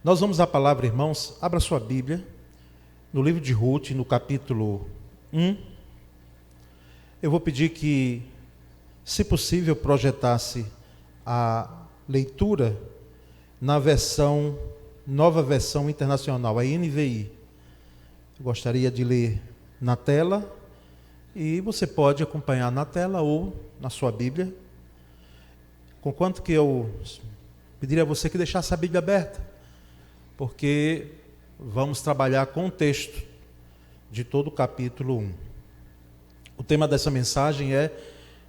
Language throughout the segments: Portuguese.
Nós vamos à palavra, irmãos. Abra sua Bíblia, no livro de Ruth, no capítulo 1. Eu vou pedir que, se possível, projetasse a leitura na versão, nova versão internacional, a NVI. Eu gostaria de ler na tela, e você pode acompanhar na tela ou na sua Bíblia. Conquanto que eu pediria a você que deixasse a Bíblia aberta, porque vamos trabalhar com o texto de todo o capítulo 1. O tema dessa mensagem é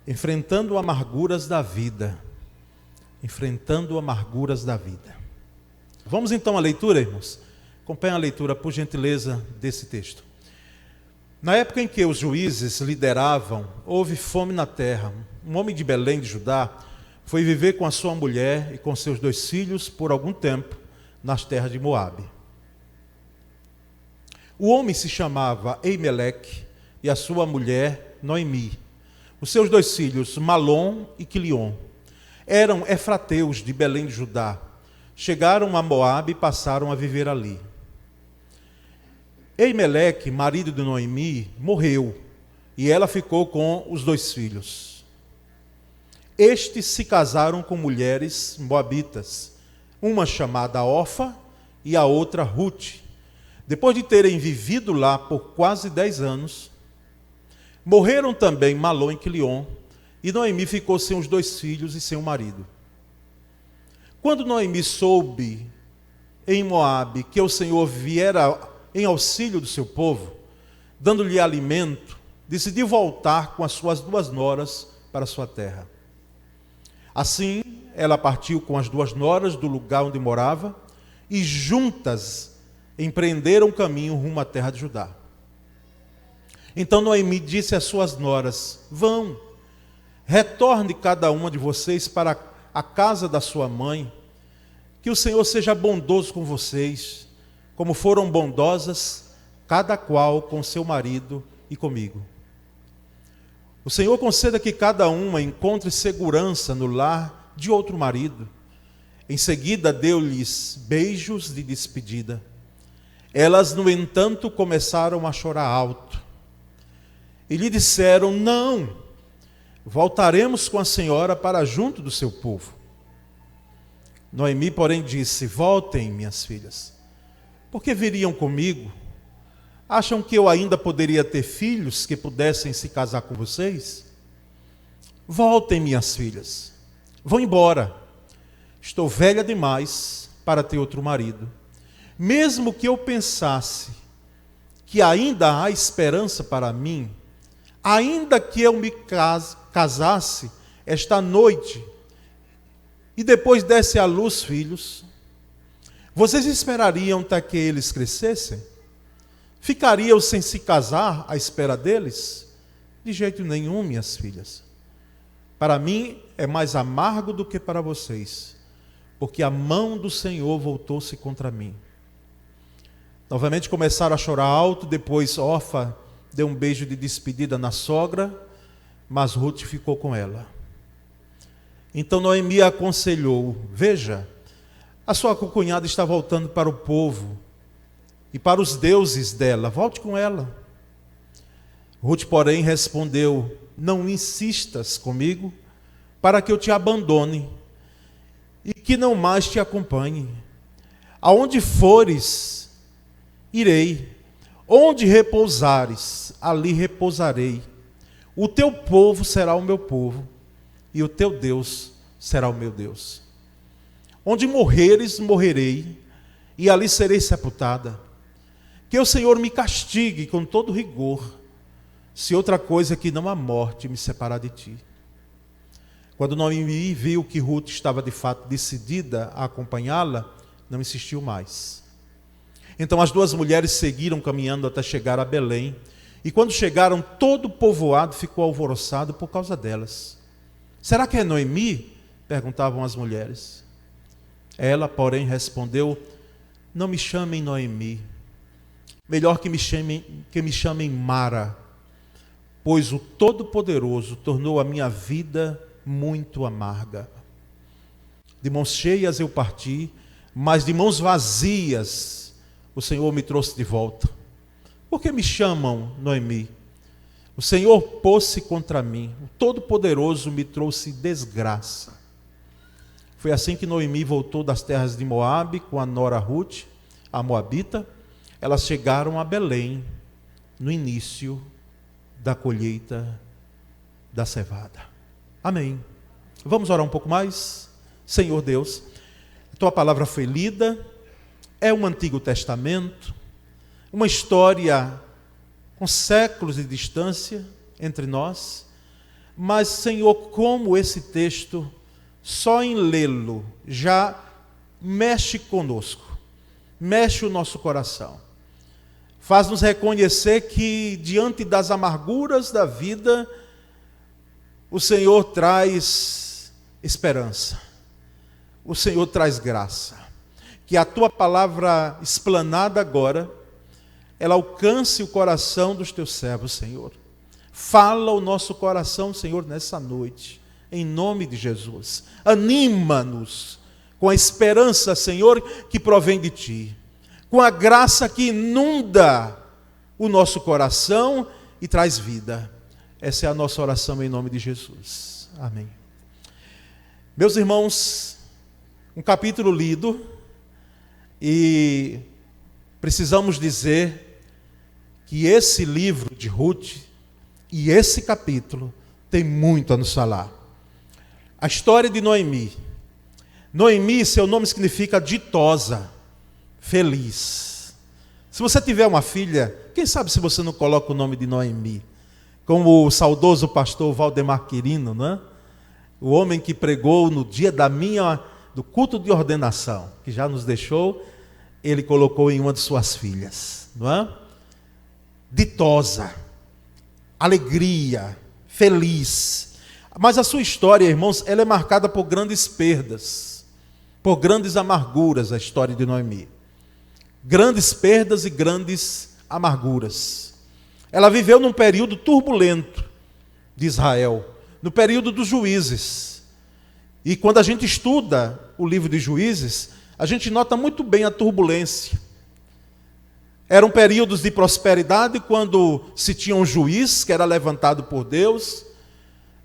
Enfrentando amarguras da vida. Enfrentando amarguras da vida. Vamos então à leitura, irmãos? Acompanhe a leitura, por gentileza, desse texto. Na época em que os juízes lideravam, houve fome na terra. Um homem de Belém de Judá foi viver com a sua mulher e com seus 2 filhos por algum tempo nas terras de Moabe. O homem se chamava Elimeleque e a sua mulher Noemi. Os seus 2 filhos, Malom e Quilion, eram efrateus de Belém de Judá. Chegaram a Moabe e passaram a viver ali. Elimeleque, marido de Noemi, morreu e ela ficou com os 2 filhos. Estes se casaram com mulheres moabitas, uma chamada Orfa e a outra Ruth. Depois de terem vivido lá por quase 10 anos, morreram também Malom e Quilion, e Noemi ficou sem os 2 filhos e sem o marido. Quando Noemi soube em Moabe que o Senhor viera em auxílio do seu povo, dando-lhe alimento, decidiu voltar com as suas 2 noras para sua terra. Assim, ela partiu com as 2 noras do lugar onde morava e juntas empreenderam o caminho rumo à terra de Judá. Então Noemi disse às suas noras: vão, retorne cada uma de vocês para a casa da sua mãe, que o Senhor seja bondoso com vocês, como foram bondosas, cada qual com seu marido e comigo. O Senhor conceda que cada uma encontre segurança no lar de outro marido. Em seguida deu-lhes beijos de despedida. Elas, no entanto, começaram a chorar alto. E lhe disseram: não, voltaremos com a senhora para junto do seu povo. Noemi, porém, disse: voltem, minhas filhas, porque viriam comigo? Acham que eu ainda poderia ter filhos que pudessem se casar com vocês? Voltem, minhas filhas, vão embora. Estou velha demais para ter outro marido. Mesmo que eu pensasse que ainda há esperança para mim, ainda que eu me casasse esta noite e depois desse à luz filhos, vocês esperariam até que eles crescessem? Ficariam sem se casar à espera deles? De jeito nenhum, minhas filhas. Para mim é mais amargo do que para vocês, porque a mão do Senhor voltou-se contra mim. Novamente começaram a chorar alto. Depois Orfa deu um beijo de despedida na sogra, mas Ruth ficou com ela. Então Noemi aconselhou: veja, a sua concunhada está voltando para o povo e para os deuses dela, volte com ela. Ruth, porém, respondeu: não insistas comigo para que eu te abandone e que não mais te acompanhe. Aonde fores, irei. Onde repousares, ali repousarei. O teu povo será o meu povo e o teu Deus será o meu Deus. Onde morreres, morrerei, e ali serei sepultada. Que o Senhor me castigue com todo rigor, se outra coisa que não a morte me separar de ti. Quando Noemi viu que Ruth estava de fato decidida a acompanhá-la, não insistiu mais. Então as 2 mulheres seguiram caminhando até chegar a Belém, e quando chegaram, todo o povoado ficou alvoroçado por causa delas. Será que é Noemi? Perguntavam as mulheres. Ela, porém, respondeu: não me chamem Noemi, melhor que me chamem Mara, pois o Todo-Poderoso tornou a minha vida muito amarga. De mãos cheias eu parti, mas de mãos vazias o Senhor me trouxe de volta. Por que me chamam Noemi? O Senhor pôs-se contra mim, o Todo-Poderoso me trouxe desgraça. Foi assim que Noemi voltou das terras de Moabe com a nora Ruth, a moabita. Elas chegaram a Belém no início da colheita da cevada. Amém. Vamos orar um pouco mais? Senhor Deus, a tua palavra foi lida, é um Antigo Testamento, uma história com séculos de distância entre nós, mas, Senhor, como esse texto, só em lê-lo, já mexe conosco, mexe o nosso coração, faz-nos reconhecer que, diante das amarguras da vida, o Senhor traz esperança, o Senhor traz graça. Que a tua palavra explanada agora, ela alcance o coração dos teus servos, Senhor. Fala o nosso coração, Senhor, nessa noite, em nome de Jesus. Anima-nos com a esperança, Senhor, que provém de ti, com a graça que inunda o nosso coração e traz vida. Essa é a nossa oração em nome de Jesus. Amém. Meus irmãos, um capítulo lido, e precisamos dizer que esse livro de Ruth e esse capítulo tem muito a nos falar. A história de Noemi. Noemi, seu nome significa ditosa, feliz. Se você tiver uma filha, quem sabe se você não coloca o nome de Noemi? Como o saudoso pastor Valdemar Quirino, não é? O homem que pregou no dia do culto de ordenação, que já nos deixou, ele colocou em uma de suas filhas, não é? Ditosa, alegria, feliz. Mas a sua história, irmãos, ela é marcada por grandes perdas, por grandes amarguras, a história de Noemi. Grandes perdas e grandes amarguras. Ela viveu num período turbulento de Israel, no período dos juízes. E quando a gente estuda o livro de Juízes, a gente nota muito bem a turbulência. Eram períodos de prosperidade, quando se tinha um juiz que era levantado por Deus,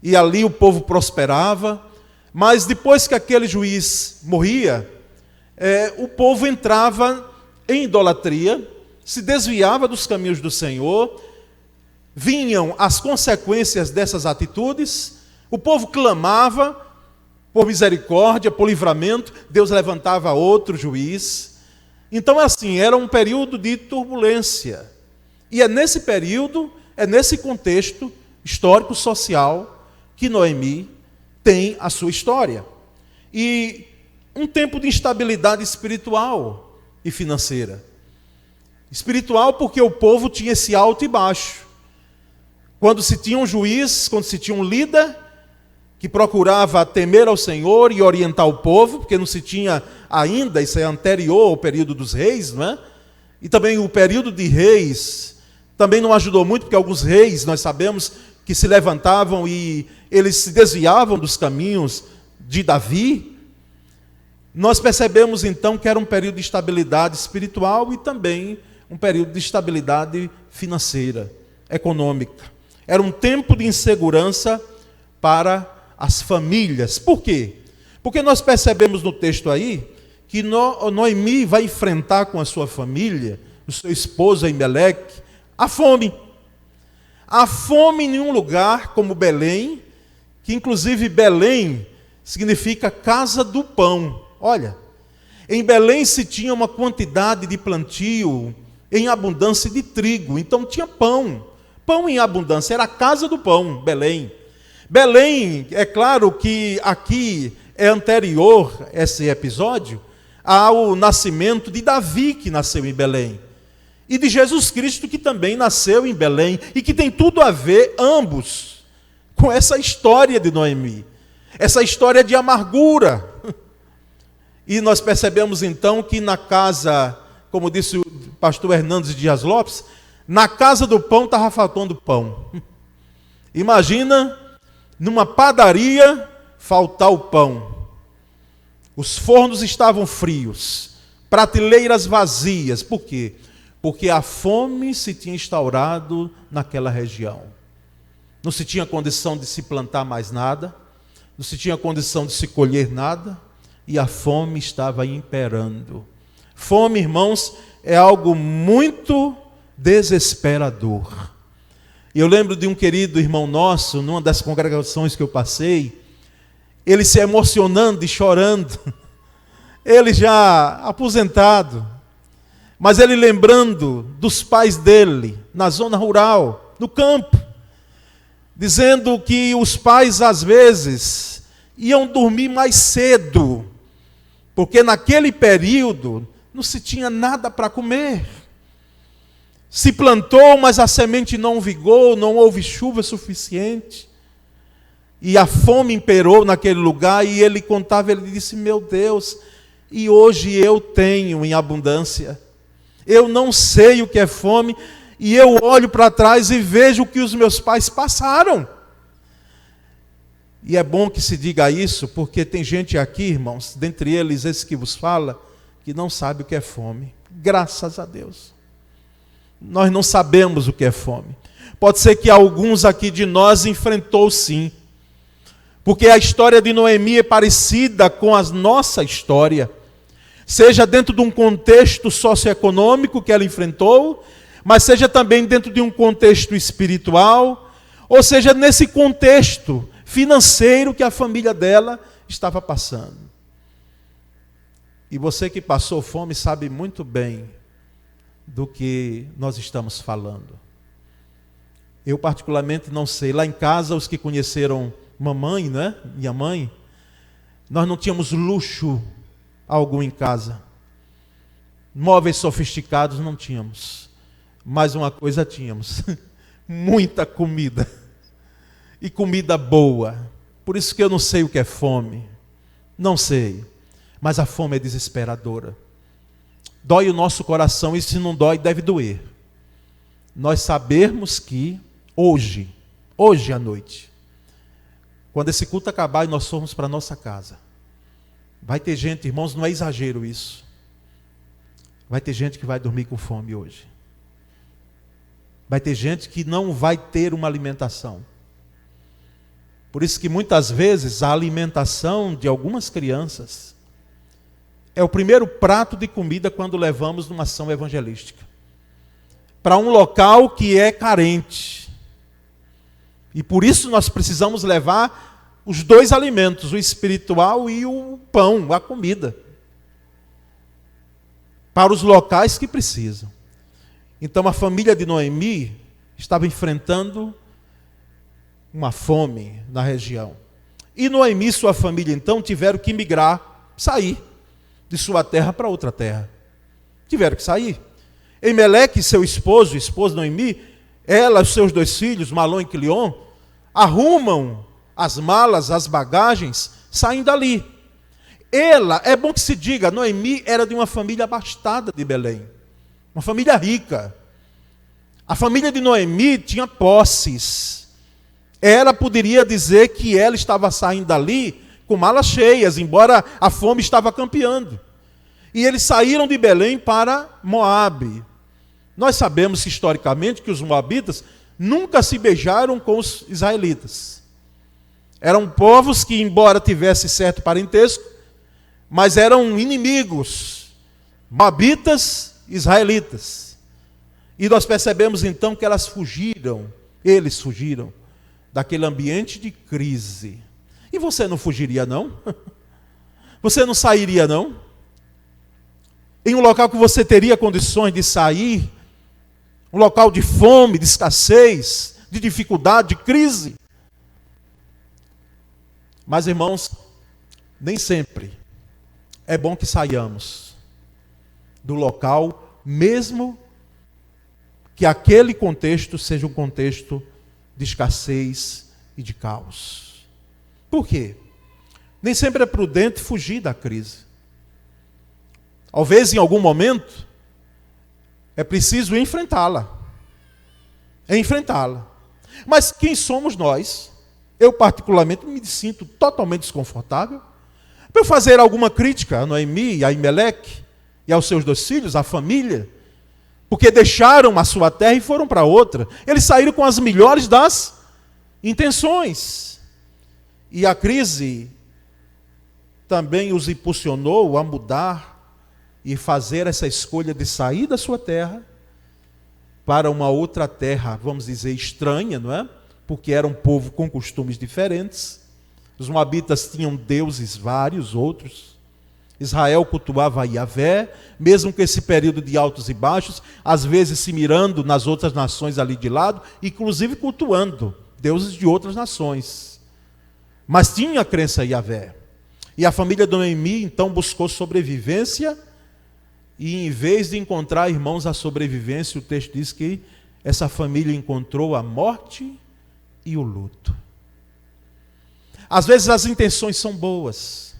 e ali o povo prosperava. Mas depois que aquele juiz morria, o povo entrava em idolatria, se desviava dos caminhos do Senhor, vinham as consequências dessas atitudes, o povo clamava por misericórdia, por livramento, Deus levantava outro juiz. Então, assim, era um período de turbulência. E é nesse período, é nesse contexto histórico-social, que Noemi tem a sua história. E um tempo de instabilidade espiritual e financeira. Espiritual porque o povo tinha esse alto e baixo. Quando se tinha um juiz, quando se tinha um líder que procurava temer ao Senhor e orientar o povo, porque não se tinha ainda, isso é anterior ao período dos reis, não é? E também o período de reis também não ajudou muito, porque alguns reis, nós sabemos, que se levantavam e eles se desviavam dos caminhos de Davi. Nós percebemos então que era um período de estabilidade espiritual e também um período de estabilidade financeira, econômica. Era um tempo de insegurança para as famílias. Por quê? Porque nós percebemos no texto aí que Noemi vai enfrentar com a sua família, o seu esposo Elimeleque, a fome. A fome em um lugar como Belém, que inclusive Belém significa casa do pão. Olha, em Belém se tinha uma quantidade de plantio em abundância de trigo, então tinha pão. Pão em abundância, era a casa do pão, Belém. Belém, é claro que aqui é anterior, esse episódio, ao nascimento de Davi, que nasceu em Belém, e de Jesus Cristo, que também nasceu em Belém, e que tem tudo a ver, ambos, com essa história de Noemi, essa história de amargura. E nós percebemos então que na casa, como disse o pastor Hernandes Dias Lopes, na casa do pão estava faltando pão. Imagina, numa padaria, faltar o pão. Os fornos estavam frios, prateleiras vazias. Por quê? Porque a fome se tinha instaurado naquela região. Não se tinha condição de se plantar mais nada, não se tinha condição de se colher nada, e a fome estava imperando. Fome, irmãos, é algo muito desesperador. Eu lembro de um querido irmão nosso, numa das congregações que eu passei, ele se emocionando e chorando, ele já aposentado, mas ele lembrando dos pais dele, na zona rural, no campo, dizendo que os pais às vezes iam dormir mais cedo, porque naquele período não se tinha nada para comer. Se plantou, mas a semente não vigou, não houve chuva suficiente. E a fome imperou naquele lugar, e ele contava, ele disse, meu Deus, e hoje eu tenho em abundância. Eu não sei o que é fome, e eu olho para trás e vejo o que os meus pais passaram. E é bom que se diga isso, porque tem gente aqui, irmãos, dentre eles esse que vos fala, que não sabe o que é fome. Graças a Deus. Nós não sabemos o que é fome. Pode ser que alguns aqui de nós enfrentou sim. Porque a história de Noemi é parecida com a nossa história. Seja dentro de um contexto socioeconômico que ela enfrentou, mas seja também dentro de um contexto espiritual, ou seja, nesse contexto financeiro que a família dela estava passando. E você que passou fome sabe muito bem do que nós estamos falando. Eu particularmente não sei. Lá em casa, os que conheceram mamãe, né? Minha mãe, nós não tínhamos luxo algum em casa. Móveis sofisticados não tínhamos. Mas uma coisa tínhamos. Muita comida. E comida boa. Por isso que eu não sei o que é fome. Não sei. Mas a fome é desesperadora. Dói o nosso coração, e se não dói, deve doer. Nós sabermos que hoje à noite, quando esse culto acabar e nós formos para a nossa casa, vai ter gente, irmãos, não é exagero isso, vai ter gente que vai dormir com fome hoje. Vai ter gente que não vai ter uma alimentação. Por isso que muitas vezes a alimentação de algumas crianças é o primeiro prato de comida quando levamos numa ação evangelística. Para um local que é carente. E por isso nós precisamos levar os dois alimentos, o espiritual e o pão, a comida. Para os locais que precisam. Então a família de Noemi estava enfrentando uma fome na região. E Noemi e sua família então tiveram que migrar, sair de sua terra para outra terra. Tiveram que sair. Elimeleque, seu esposo, esposa de Noemi, ela e seus dois filhos, Malom e Quilion, arrumam as malas, as bagagens, saem dali. Ela, é bom que se diga, Noemi era de uma família abastada de Belém. Uma família rica. A família de Noemi tinha posses. Ela poderia dizer que ela estava saindo dali com malas cheias, embora a fome estava campeando. E eles saíram de Belém para Moabe. Nós sabemos historicamente que os moabitas nunca se beijaram com os israelitas. Eram povos que, embora tivessem certo parentesco, mas eram inimigos, moabitas, israelitas. E nós percebemos então que eles fugiram daquele ambiente de crise. E você não fugiria, não? Você não sairia, não? Em um local que você teria condições de sair, um local de fome, de escassez, de dificuldade, de crise. Mas, irmãos, nem sempre é bom que saiamos do local, mesmo que aquele contexto seja um contexto de escassez e de caos. Por quê? Nem sempre é prudente fugir da crise. Talvez em algum momento é preciso enfrentá-la. Mas quem somos nós? Eu particularmente me sinto totalmente desconfortável Para eu fazer alguma crítica a Noemi, a Elimeleque e aos seus 2 filhos, à família, porque deixaram a sua terra e foram para outra. Eles saíram com as melhores das intenções. E a crise também os impulsionou a mudar e fazer essa escolha de sair da sua terra para uma outra terra, vamos dizer, estranha, não é? Porque era um povo com costumes diferentes. Os moabitas tinham deuses vários, outros. Israel cultuava a Yahvé, mesmo com esse período de altos e baixos, às vezes se mirando nas outras nações ali de lado, inclusive cultuando deuses de outras nações. Mas tinha a crença em Yahvé. E a família de Noemi, então, buscou sobrevivência, e em vez de encontrar, irmãos, a sobrevivência, o texto diz que essa família encontrou a morte e o luto. Às vezes as intenções são boas.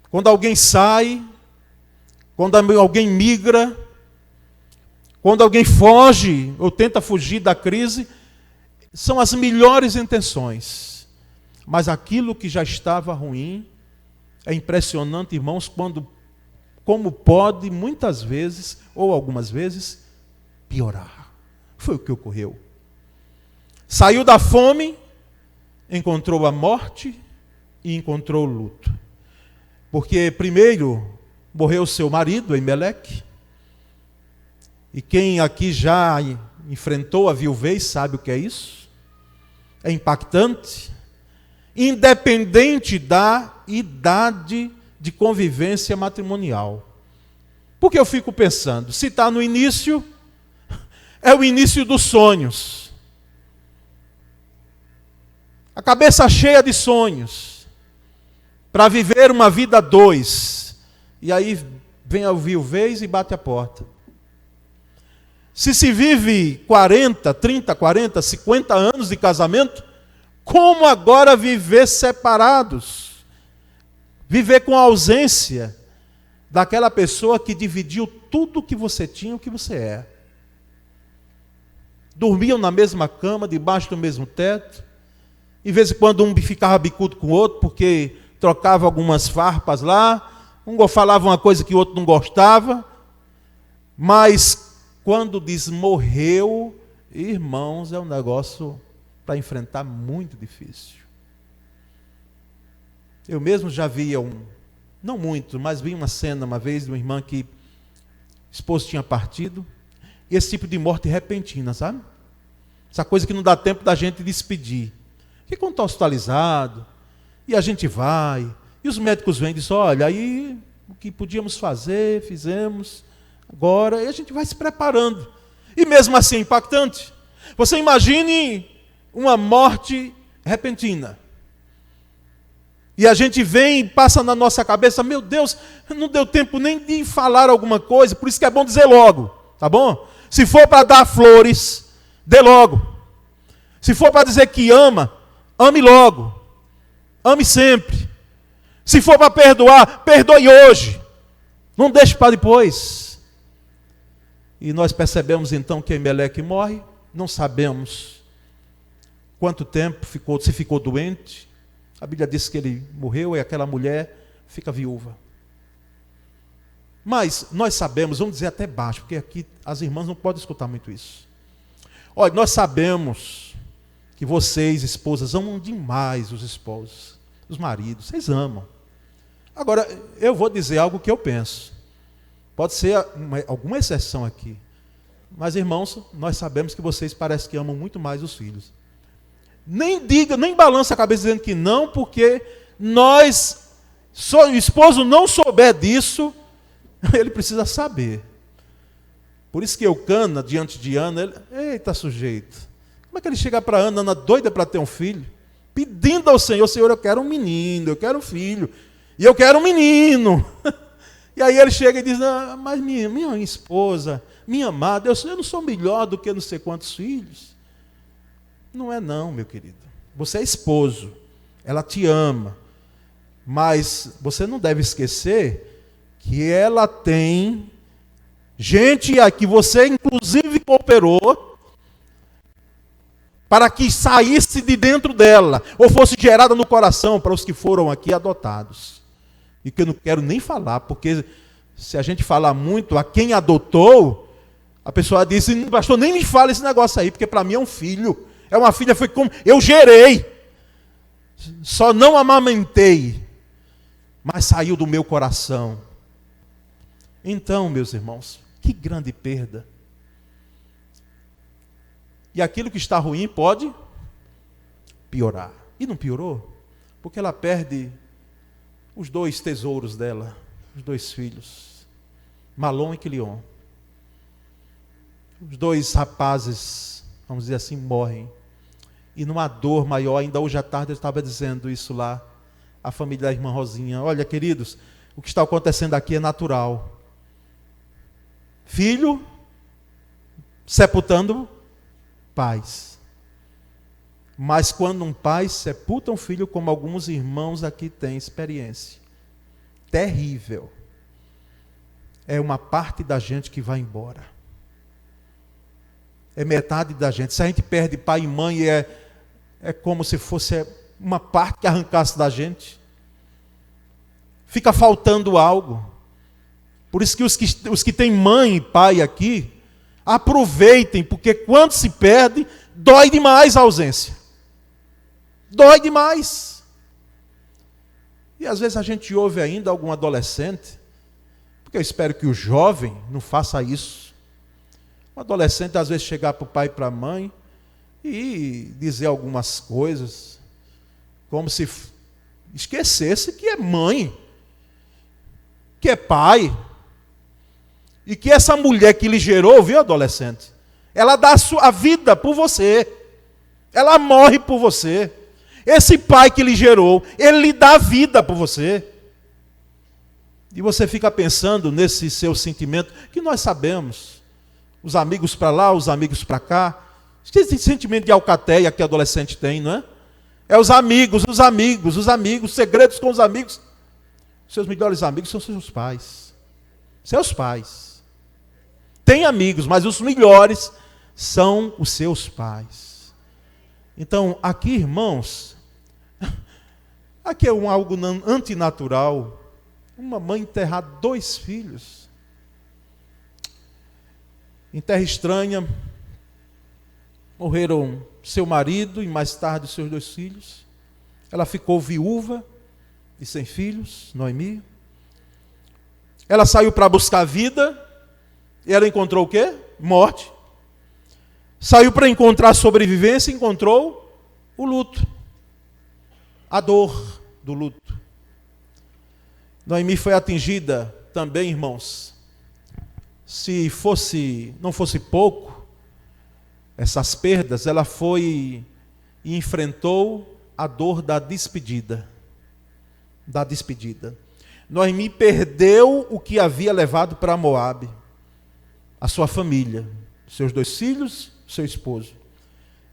Quando alguém sai, quando alguém migra, quando alguém foge ou tenta fugir da crise, são as melhores intenções. Mas aquilo que já estava ruim, é impressionante, irmãos, como pode muitas vezes, ou algumas vezes, piorar. Foi o que ocorreu. Saiu da fome, encontrou a morte e encontrou o luto. Porque primeiro morreu seu marido, Elimeleque, e quem aqui já enfrentou a viuvez sabe o que é isso. É impactante, independente da idade de convivência matrimonial. Porque eu fico pensando, se está no início, é o início dos sonhos. A cabeça cheia de sonhos, para viver uma vida a 2. E aí vem a viuvez e bate a porta. Se vive 40, 30, 40, 50 anos de casamento, como agora viver separados? Viver com a ausência daquela pessoa que dividiu tudo o que você tinha e o que você é. Dormiam na mesma cama, debaixo do mesmo teto. De vez em quando um ficava bicudo com o outro, porque trocava algumas farpas lá. Um falava uma coisa que o outro não gostava. Mas quando diz morreu, irmãos, é um negócio para enfrentar muito difícil. Eu mesmo já via não muito, mas vi uma cena uma vez de uma irmã que o esposo tinha partido. E esse tipo de morte repentina, sabe? Essa coisa que não dá tempo da gente despedir. Que quando está hospitalizado, e a gente vai, e os médicos vêm e dizem, olha, aí o que podíamos fazer, fizemos, agora, e a gente vai se preparando. E mesmo assim é impactante. Você imagine uma morte repentina. E a gente vem e passa na nossa cabeça, meu Deus, não deu tempo nem de falar alguma coisa, por isso que é bom dizer logo, tá bom? Se for para dar flores, dê logo. Se for para dizer que ama, ame logo. Ame sempre. Se for para perdoar, perdoe hoje. Não deixe para depois. E nós percebemos então que Elimeleque morre, não sabemos quanto tempo se ficou doente. A Bíblia diz que ele morreu e aquela mulher fica viúva. Mas nós sabemos, vamos dizer até baixo, porque aqui as irmãs não podem escutar muito isso. Olha, nós sabemos que vocês, esposas, amam demais os esposos, os maridos, vocês amam. Agora, eu vou dizer algo que eu penso. Pode ser alguma exceção aqui. Mas, irmãos, nós sabemos que vocês parecem que amam muito mais os filhos. Nem diga, nem balança a cabeça dizendo que não, porque se o esposo não souber disso, ele precisa saber. Por isso que Eucana, diante de Ana, eita sujeito, como é que ele chega para Ana, Ana doida para ter um filho, pedindo ao Senhor, Senhor, eu quero um menino, eu quero um filho, e eu quero um menino. E aí ele chega e diz, mas minha esposa, minha amada, eu não sou melhor do que não sei quantos filhos. Não é não, meu querido. Você é esposo, ela te ama, mas você não deve esquecer que ela tem gente a que você inclusive cooperou para que saísse de dentro dela, ou fosse gerada no coração para os que foram aqui adotados. E que eu não quero nem falar, porque se a gente falar muito a quem adotou, a pessoa disse, pastor, nem me fala esse negócio aí, porque para mim é um filho. É uma filha, foi como eu gerei. Só não amamentei, mas saiu do meu coração. Então, meus irmãos, que grande perda. E aquilo que está ruim pode piorar. E não piorou, porque ela perde os 2 tesouros dela, os 2 filhos, Malom e Quilion. Os 2 rapazes, vamos dizer assim, morrem. E numa dor maior, ainda hoje à tarde eu estava dizendo isso lá, a família da irmã Rosinha. Olha, queridos, o que está acontecendo aqui é natural. Filho sepultando pais. Mas quando um pai sepulta um filho, como alguns irmãos aqui têm experiência, terrível. É uma parte da gente que vai embora. É metade da gente. Se a gente perde pai e mãe, é como se fosse uma parte que arrancasse da gente. Fica faltando algo. Por isso que os que têm mãe e pai aqui, aproveitem, porque quando se perde, dói demais a ausência. Dói demais. E às vezes a gente ouve ainda algum adolescente, porque eu espero que o jovem não faça isso. Um adolescente às vezes chegar para o pai e para a mãe e dizer algumas coisas, como se esquecesse que é mãe, que é pai, e que essa mulher que lhe gerou, viu, adolescente? Ela dá a vida por você, ela morre por você. Esse pai que lhe gerou, ele lhe dá a vida por você. E você fica pensando nesse seu sentimento, que nós sabemos, os amigos para lá, os amigos para cá, esse sentimento de alcateia que adolescente tem, não é? É os amigos, segredos com os amigos. Seus melhores amigos são seus pais. Seus pais. Tem amigos, mas os melhores são os seus pais. Então, aqui, irmãos, aqui é algo antinatural. Uma mãe enterrar 2 filhos. Em terra estranha, morreram seu marido e mais tarde seus 2 filhos. Ela ficou viúva e sem filhos, Noemi. Ela saiu para buscar vida e ela encontrou o quê? Morte. Saiu para encontrar sobrevivência e encontrou o luto. A dor do luto. Noemi foi atingida também, irmãos. Se não fosse pouco, essas perdas, ela foi e enfrentou a dor da despedida. Da despedida. Noemi perdeu o que havia levado para Moabe. A sua família, seus 2 filhos, seu esposo.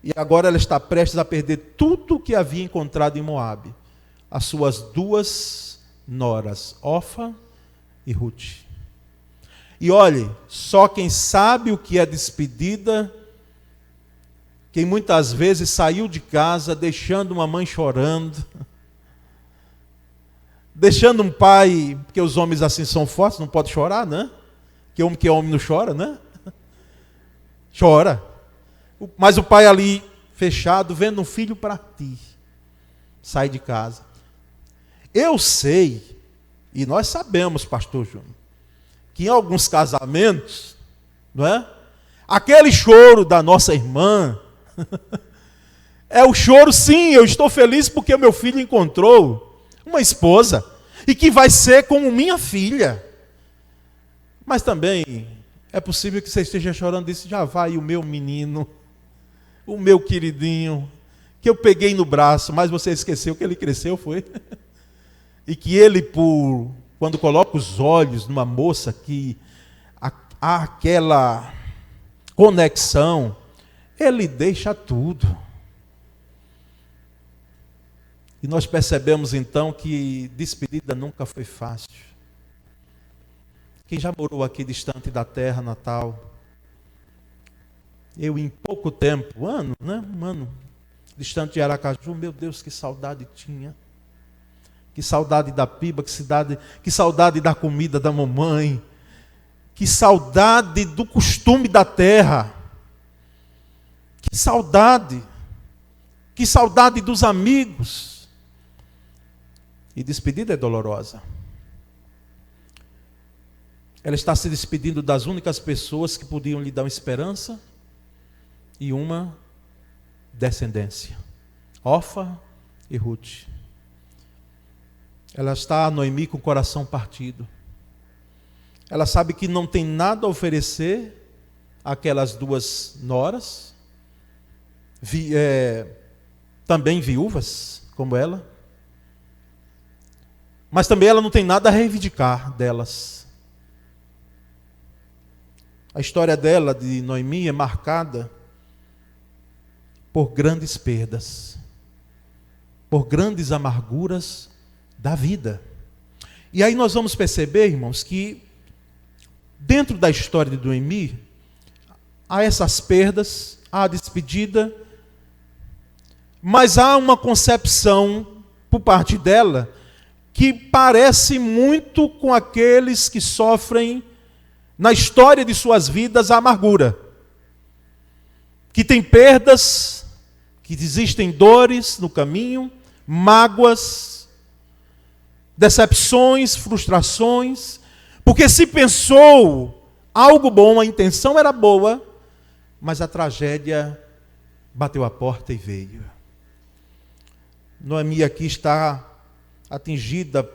E agora ela está prestes a perder tudo o que havia encontrado em Moabe. As suas 2 noras, Orfa e Ruth. E olhe, só quem sabe o que é despedida, quem muitas vezes saiu de casa deixando uma mãe chorando, deixando um pai, porque os homens assim são fortes, não pode chorar, né? Que homem não chora, né? Chora. Mas o pai ali, fechado, vendo um filho para ti, sai de casa. Eu sei, e nós sabemos, pastor Júnior, que em alguns casamentos, não é? Aquele choro da nossa irmã, é o choro, sim, eu estou feliz porque meu filho encontrou uma esposa, e que vai ser como minha filha. Mas também é possível que você esteja chorando disso, já vai o meu menino, o meu queridinho, que eu peguei no braço, mas você esqueceu que ele cresceu, foi? E que ele, quando coloca os olhos numa moça que há aquela conexão, ele deixa tudo. E nós percebemos então que despedida nunca foi fácil. Quem já morou aqui distante da terra natal, eu em pouco tempo, um ano, distante de Aracaju, meu Deus, que saudade tinha. Que saudade da piba, que saudade da comida da mamãe. Que saudade do costume da terra. Que saudade dos amigos. E despedida é dolorosa. Ela está se despedindo das únicas pessoas que podiam lhe dar uma esperança e uma descendência. Orfa e Ruth. Ela está, Noemi, com o coração partido. Ela sabe que não tem nada a oferecer àquelas duas noras, também viúvas, como ela. Mas também ela não tem nada a reivindicar delas. A história dela, de Noemi, é marcada por grandes perdas, por grandes amarguras da vida. E aí nós vamos perceber, irmãos, que dentro da história de Noemi, há essas perdas, há a despedida, mas há uma concepção por parte dela que parece muito com aqueles que sofrem na história de suas vidas a amargura. Que tem perdas, que existem dores no caminho, mágoas, decepções, frustrações, porque se pensou algo bom, a intenção era boa, mas a tragédia bateu a porta e veio. Noemi aqui está atingida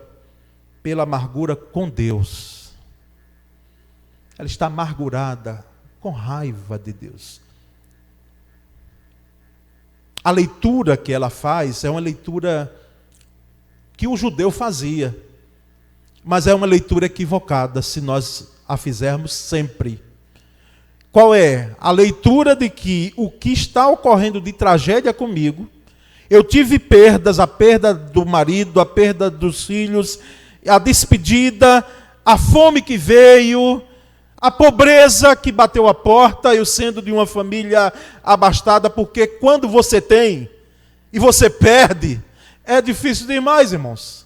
pela amargura com Deus. Ela está amargurada, com raiva de Deus. A leitura que ela faz é uma leitura que o judeu fazia, mas é uma leitura equivocada se nós a fizermos sempre. Qual é? A leitura de que o que está ocorrendo de tragédia comigo, eu tive perdas, a perda do marido, a perda dos filhos, a despedida, a fome que veio, a pobreza que bateu a porta, eu sendo de uma família abastada, porque quando você tem e você perde, é difícil demais, irmãos.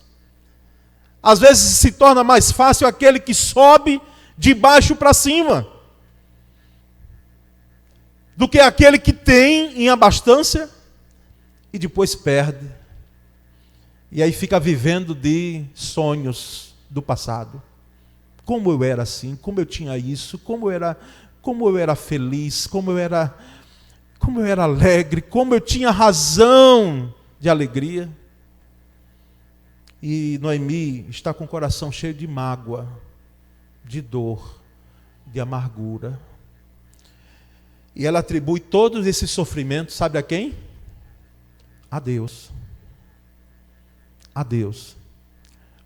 Às vezes se torna mais fácil aquele que sobe de baixo para cima, do que aquele que tem em abastança e depois perde. E aí fica vivendo de sonhos do passado. Como eu era assim, como eu tinha isso, como eu era feliz, como eu era alegre, como eu tinha razão de alegria. E Noemi está com o coração cheio de mágoa, de dor, de amargura. E ela atribui todos esses sofrimentos, sabe a quem? A Deus. A Deus.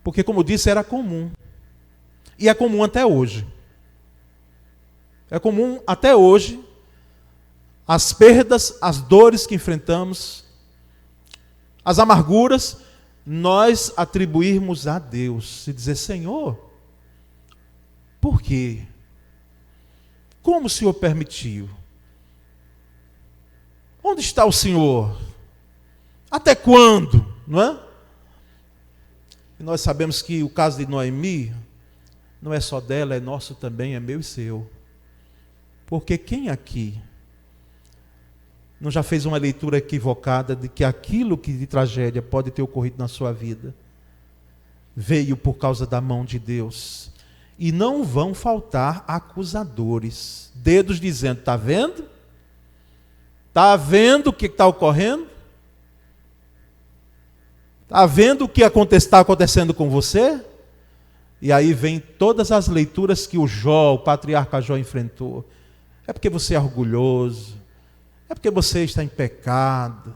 Porque, como disse, era comum. E é comum até hoje. É comum até hoje as perdas, as dores que enfrentamos, as amarguras, nós atribuirmos a Deus e dizer: Senhor, por quê? Como o Senhor permitiu? Onde está o Senhor? Até quando? Não é? E nós sabemos que o caso de Noemi não é só dela, é nosso também, é meu e seu. Porque quem aqui não já fez uma leitura equivocada de que aquilo que de tragédia pode ter ocorrido na sua vida veio por causa da mão de Deus? E não vão faltar acusadores, dedos dizendo: está vendo? Está vendo o que está ocorrendo? Está vendo o que está acontecendo com você? E aí vem todas as leituras que o patriarca Jó enfrentou. É porque você é orgulhoso, é porque você está em pecado,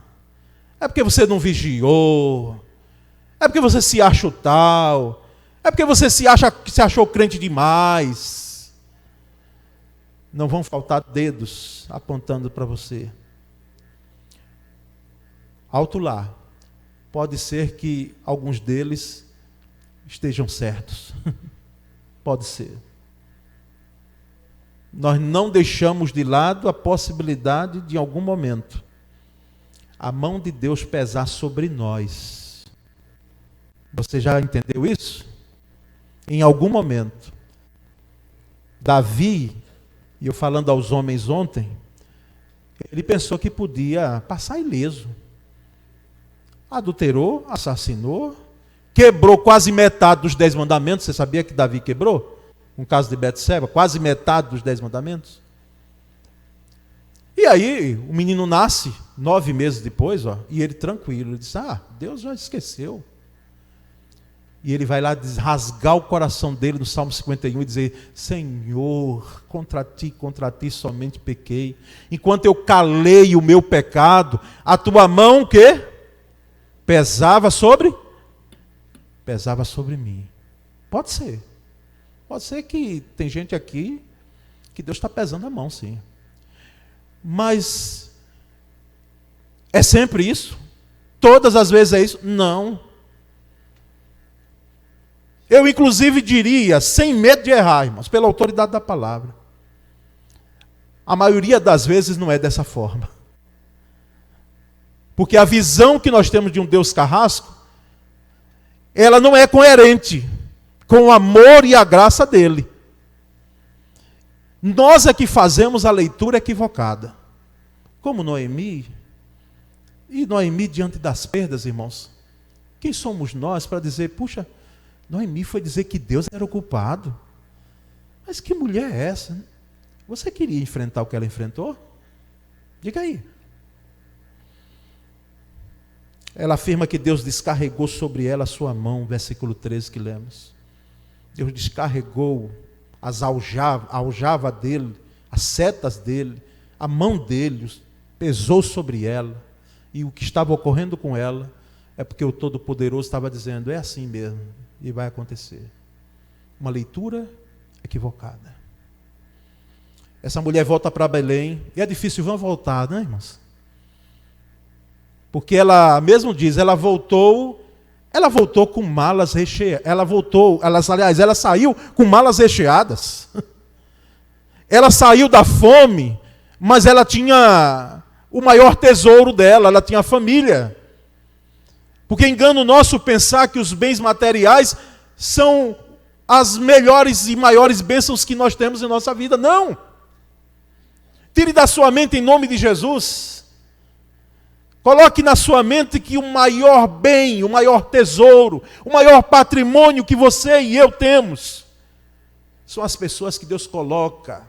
é porque você não vigiou, é porque você se acha o tal, é porque você se achou crente demais. Não vão faltar dedos apontando para você. Alto lá. Pode ser que alguns deles estejam certos. Pode ser. Nós não deixamos de lado a possibilidade de, em algum momento, a mão de Deus pesar sobre nós. Você já entendeu isso? Em algum momento, Davi, e eu falando aos homens ontem, ele pensou que podia passar ileso. Adulterou, assassinou, quebrou quase metade dos 10 mandamentos. Você sabia que Davi quebrou? No caso de Betseba, quase metade dos 10 mandamentos. E aí, o menino nasce 9 meses depois, e ele tranquilo, ele diz, Deus já esqueceu. E ele vai lá rasgar o coração dele no Salmo 51 e dizer, Senhor, contra ti somente pequei. Enquanto eu calei o meu pecado, a tua mão o quê? Pesava sobre mim. Pode ser. Pode ser que tem gente aqui que Deus está pesando a mão, sim. Mas é sempre isso? Todas as vezes é isso? Não. Eu, inclusive, diria, sem medo de errar, irmãos, pela autoridade da palavra. A maioria das vezes não é dessa forma. Porque a visão que nós temos de um Deus carrasco, ela não é coerente com o amor e a graça dele. Nós é que fazemos a leitura equivocada. Como Noemi. E Noemi diante das perdas, irmãos. Quem somos nós para dizer, puxa, Noemi foi dizer que Deus era o culpado. Mas que mulher é essa? Você queria enfrentar o que ela enfrentou? Diga aí. Ela afirma que Deus descarregou sobre ela a sua mão, versículo 13 que lemos. Deus descarregou as aljava dele, as setas dele, a mão dele, pesou sobre ela. E o que estava ocorrendo com ela é porque o Todo-Poderoso estava dizendo, é assim mesmo. E vai acontecer. Uma leitura equivocada. Essa mulher volta para Belém. E é difícil, vão voltar, né, irmãos? Porque ela mesmo diz, ela voltou com malas recheadas. Ela saiu com malas recheadas. Ela saiu da fome, mas ela tinha o maior tesouro dela, ela tinha a família. Porque engano nosso pensar que os bens materiais são as melhores e maiores bênçãos que nós temos em nossa vida. Não! Tire da sua mente em nome de Jesus. Coloque na sua mente que o maior bem, o maior tesouro, o maior patrimônio que você e eu temos, são as pessoas que Deus coloca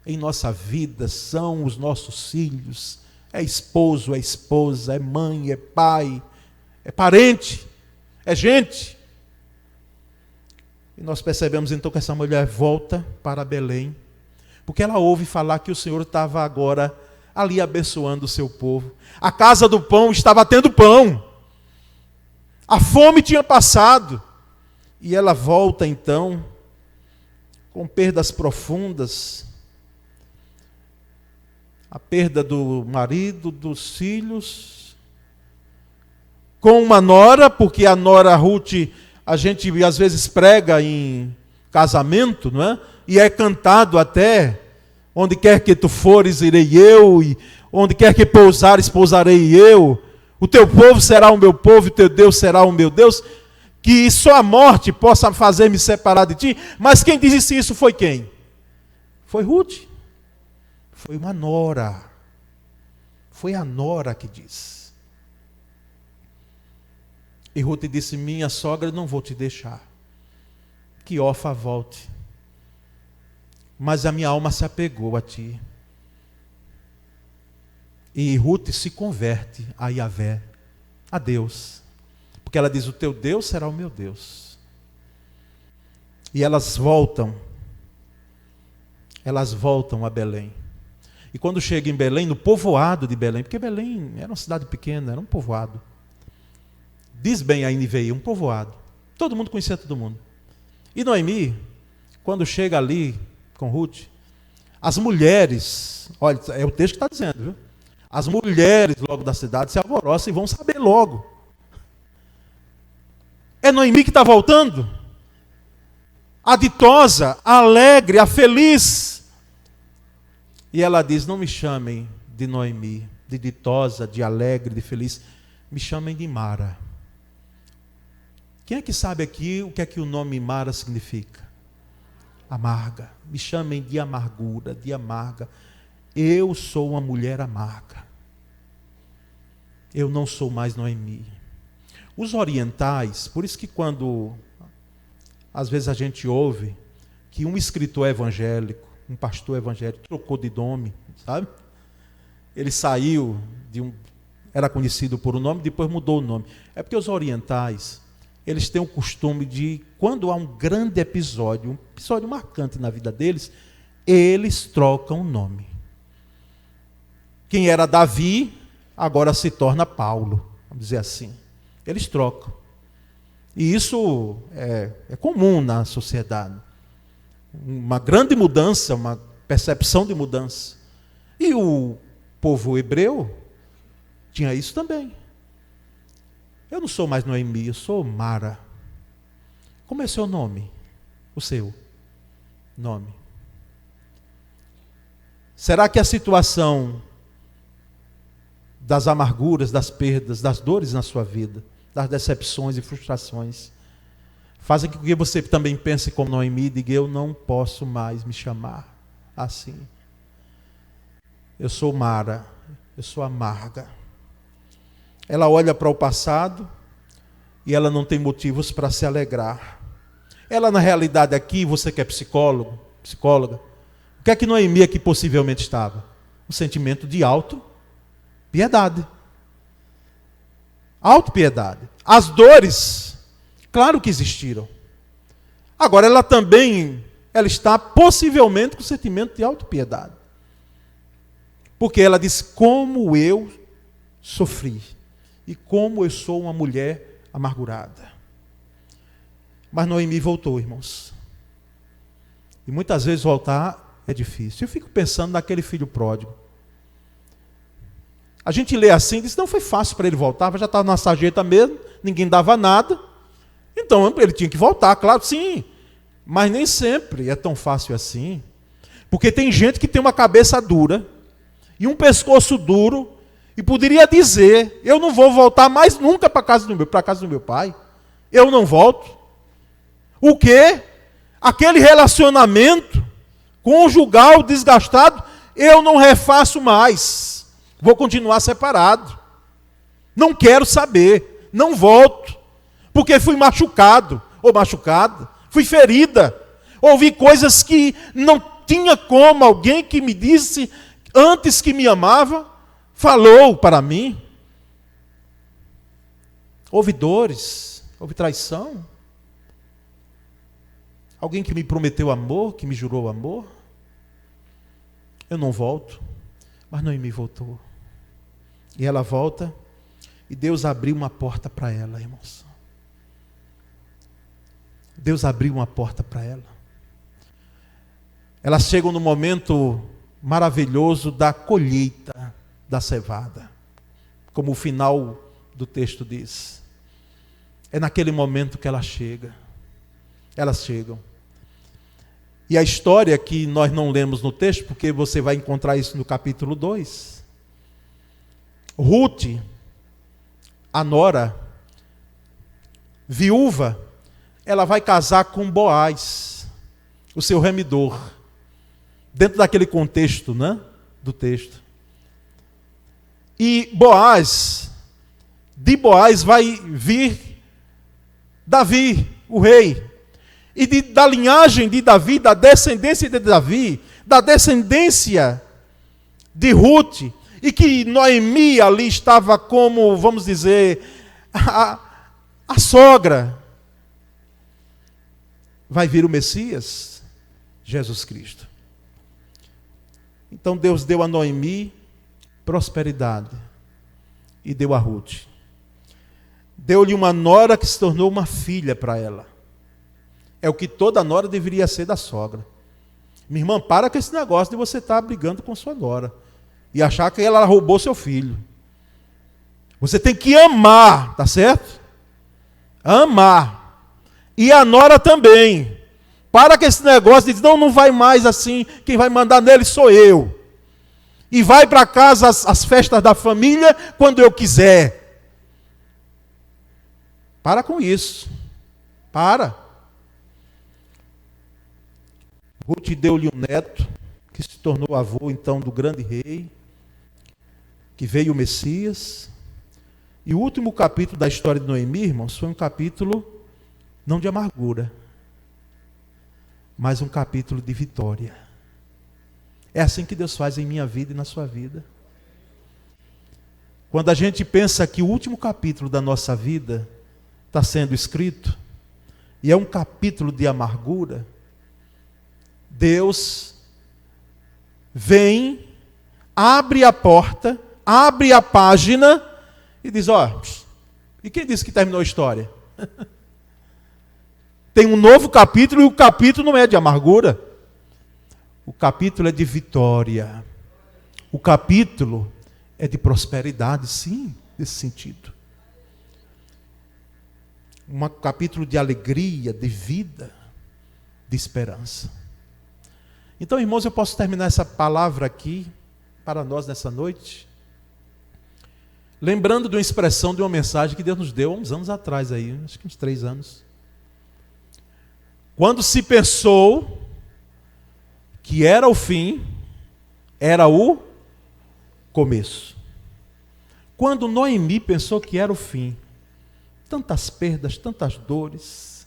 em nossa vida, são os nossos filhos. É esposo, é esposa, é mãe, é pai, é parente, é gente. E nós percebemos então que essa mulher volta para Belém, porque ela ouve falar que o Senhor estava agora ali abençoando o seu povo. A casa do pão estava tendo pão. A fome tinha passado. E ela volta então, com perdas profundas. A perda do marido, dos filhos, com uma nora, porque a nora Ruth, a gente às vezes prega em casamento, não é? E é cantado até, onde quer que tu fores, irei eu, e onde quer que pousares, pousarei eu. O teu povo será o meu povo, e o teu Deus será o meu Deus. Que só a morte possa fazer me separar de ti. Mas quem disse isso foi quem? Foi Ruth. Foi uma nora. Foi a nora que disse. E Ruth disse, minha sogra, não vou te deixar. Que Orfa volte. Mas a minha alma se apegou a ti. E Ruth se converte a Yahvé, a Deus. Porque ela diz, o teu Deus será o meu Deus. E elas voltam a Belém. E quando chega em Belém, no povoado de Belém, porque Belém era uma cidade pequena, era um povoado. Diz bem a NVI, um povoado. Todo mundo conhecia todo mundo. E Noemi, quando chega ali com Ruth, as mulheres, olha, é o texto que está dizendo, viu? As mulheres logo da cidade se alvoroçam e vão saber logo. É Noemi que está voltando? A ditosa, a alegre, a feliz. E ela diz, não me chamem de Noemi, de ditosa, de alegre, de feliz. Me chamem de Mara. Quem é que sabe aqui o que o nome Mara significa? Amarga. Me chamem de amargura, de amarga. Eu sou uma mulher amarga. Eu não sou mais Noemi. Os orientais, por isso que quando às vezes a gente ouve que um escritor evangélico, um pastor evangélico trocou de nome, sabe? Ele saiu era conhecido por um nome, depois mudou o nome. É porque os orientais, eles têm o costume de, quando há um grande episódio, um episódio marcante na vida deles, eles trocam o nome. Quem era Davi, agora se torna Paulo, vamos dizer assim. Eles trocam. E isso é comum na sociedade. Uma grande mudança, uma percepção de mudança. E o povo hebreu tinha isso também. Eu não sou mais Noemi, eu sou Mara. Como é seu nome? O seu nome. Será que a situação das amarguras, das perdas, das dores na sua vida, das decepções e frustrações, fazem com que você também pense como Noemi e diga: eu não posso mais me chamar assim. Eu sou Mara, eu sou amarga. Ela olha para o passado e ela não tem motivos para se alegrar. Ela, na realidade, aqui, você que é psicólogo, psicóloga, o que é que Noemi aqui possivelmente estava? Um sentimento de auto-piedade. Auto-piedade. As dores, claro que existiram. Agora, ela está possivelmente com o sentimento de auto-piedade. Porque ela diz: como eu sofri. E como eu sou uma mulher amargurada. Mas Noemi voltou, irmãos. E muitas vezes voltar é difícil. Eu fico pensando naquele filho pródigo. A gente lê assim, diz: não, foi fácil para ele voltar, já estava na sarjeta mesmo, ninguém dava nada. Então ele tinha que voltar, claro, sim. Mas nem sempre é tão fácil assim. Porque tem gente que tem uma cabeça dura e um pescoço duro, e poderia dizer: eu não vou voltar mais nunca para a casa do meu pai. Eu não volto. O quê? Aquele relacionamento conjugal desgastado, eu não refaço mais. Vou continuar separado. Não quero saber. Não volto. Porque fui machucado ou machucada. Fui ferida. Ouvi coisas que não tinha como alguém que me disse antes que me amava, falou para mim. Houve dores, houve traição. Alguém que me prometeu amor, que me jurou amor. Eu não volto, mas Noemi voltou. E ela volta, e Deus abriu uma porta para ela, irmãos. Deus abriu uma porta para ela. Elas chegam no momento maravilhoso da colheita da cevada, como o final do texto diz. É naquele momento que elas chegam. E a história que nós não lemos no texto, porque você vai encontrar isso no capítulo 2. Ruth, a nora, viúva, ela vai casar com Boaz, o seu remidor, dentro daquele contexto, né, do texto. E de Boaz vai vir Davi, o rei. E da linhagem de Davi, da descendência de Davi, da descendência de Ruth, e que Noemi ali estava como, vamos dizer, a sogra, vai vir o Messias, Jesus Cristo. Então Deus deu a Noemi prosperidade e deu a Ruth. Deu-lhe uma nora que se tornou uma filha para ela. É o que toda nora deveria ser da sogra. Minha irmã, para com esse negócio de você estar brigando com sua nora e achar que ela roubou seu filho. Você tem que amar, tá certo? Amar. E a nora também. Para com esse negócio de não vai mais assim, quem vai mandar nele sou eu. E vai para casa as festas da família quando eu quiser. Para com isso. Para. Ruth deu-lhe um neto, que se tornou avô então do grande rei, que veio o Messias. E o último capítulo da história de Noemi, irmãos, foi um capítulo não de amargura, mas um capítulo de vitória. É assim que Deus faz em minha vida e na sua vida. Quando a gente pensa que o último capítulo da nossa vida está sendo escrito, e é um capítulo de amargura, Deus vem, abre a porta, abre a página e diz, ó, e quem disse que terminou a história? Tem um novo capítulo e o capítulo não é de amargura. O capítulo é de vitória. O capítulo é de prosperidade, sim, nesse sentido. Um capítulo de alegria, de vida, de esperança. Então, irmãos, eu posso terminar essa palavra aqui para nós nessa noite, lembrando de uma expressão, de uma mensagem que Deus nos deu há uns anos atrás, aí, acho que uns 3 anos. Quando se pensou que era o fim, era o começo. Quando Noemi pensou que era o fim, tantas perdas, tantas dores,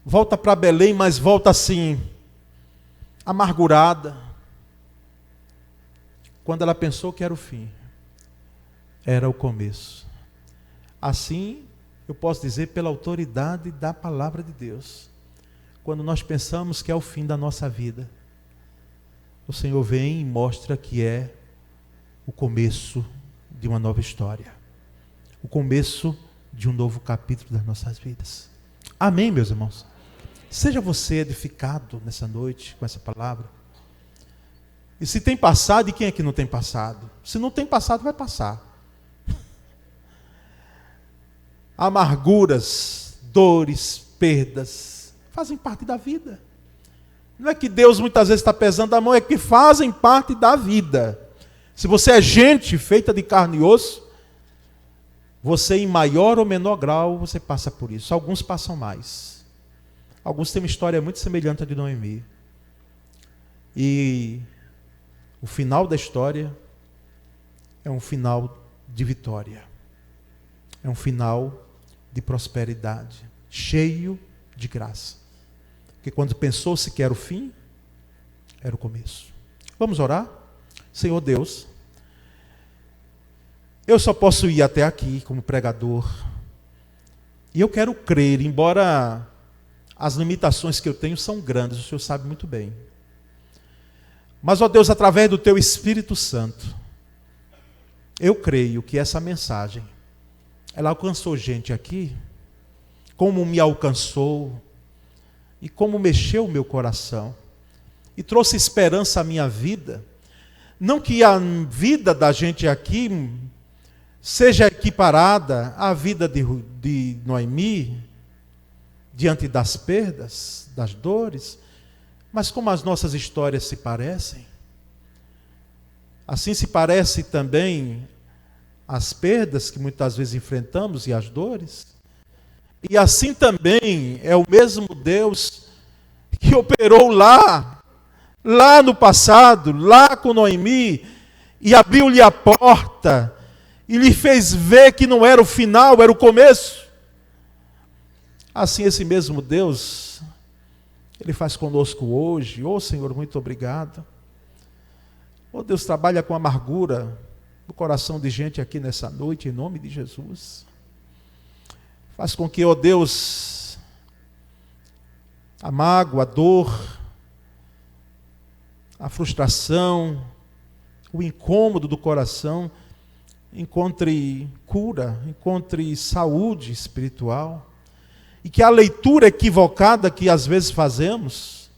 volta para Belém, mas volta assim, amargurada. Quando ela pensou que era o fim, era o começo. Assim, eu posso dizer pela autoridade da palavra de Deus, quando nós pensamos que é o fim da nossa vida, o Senhor vem e mostra que é o começo de uma nova história, o começo de um novo capítulo das nossas vidas. Amém, meus irmãos? Seja você edificado nessa noite com essa palavra. E se tem passado, e quem é que não tem passado? Se não tem passado, vai passar. Amarguras, dores, perdas, fazem parte da vida. Não é que Deus muitas vezes está pesando a mão, é que fazem parte da vida. Se você é gente feita de carne e osso, você em maior ou menor grau, você passa por isso. Alguns passam mais. Alguns têm uma história muito semelhante à de Noemi. E o final da história é um final de vitória. É um final de prosperidade, cheio de graça. Porque quando pensou-se que era o fim, era o começo. Vamos orar? Senhor Deus, eu só posso ir até aqui como pregador. E eu quero crer, embora as limitações que eu tenho são grandes, o Senhor sabe muito bem. Mas, ó Deus, através do Teu Espírito Santo, eu creio que essa mensagem, ela alcançou gente aqui, como me alcançou, e como mexeu o meu coração, e trouxe esperança à minha vida. Não que a vida da gente aqui seja equiparada à vida de Noemi, diante das perdas, das dores, mas como as nossas histórias se parecem, assim se parece também as perdas que muitas vezes enfrentamos e as dores, e assim também é o mesmo Deus que operou lá no passado, lá com Noemi, e abriu-lhe a porta, e lhe fez ver que não era o final, era o começo. Assim esse mesmo Deus, Ele faz conosco hoje. Oh Senhor, muito obrigado. Oh Deus, trabalha com amargura no coração de gente aqui nessa noite, em nome de Jesus. Faz com que, oh Deus, a mágoa, a dor, a frustração, o incômodo do coração encontre cura, encontre saúde espiritual. E que a leitura equivocada que às vezes fazemos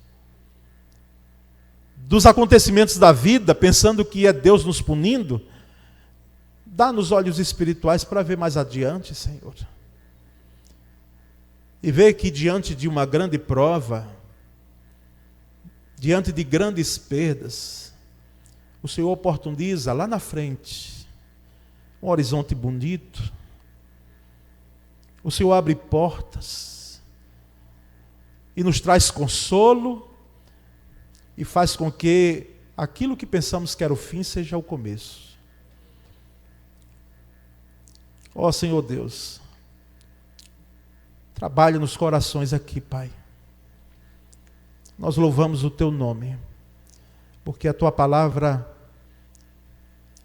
dos acontecimentos da vida, pensando que é Deus nos punindo, dá-nos olhos espirituais para ver mais adiante, Senhor. E ver que diante de uma grande prova, diante de grandes perdas, o Senhor oportuniza lá na frente um horizonte bonito. O Senhor abre portas. e nos traz consolo e faz com que aquilo que pensamos que era o fim seja o começo. Ó Senhor Deus, trabalhe nos corações aqui, Pai. Nós louvamos o Teu nome, porque a Tua palavra,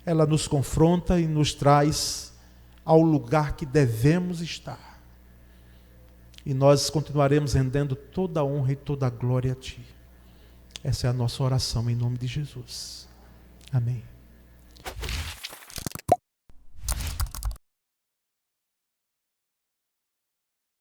ela nos confronta e nos traz ao lugar que devemos estar. E nós continuaremos rendendo toda a honra e toda a glória a Ti. Essa é a nossa oração em nome de Jesus. Amém.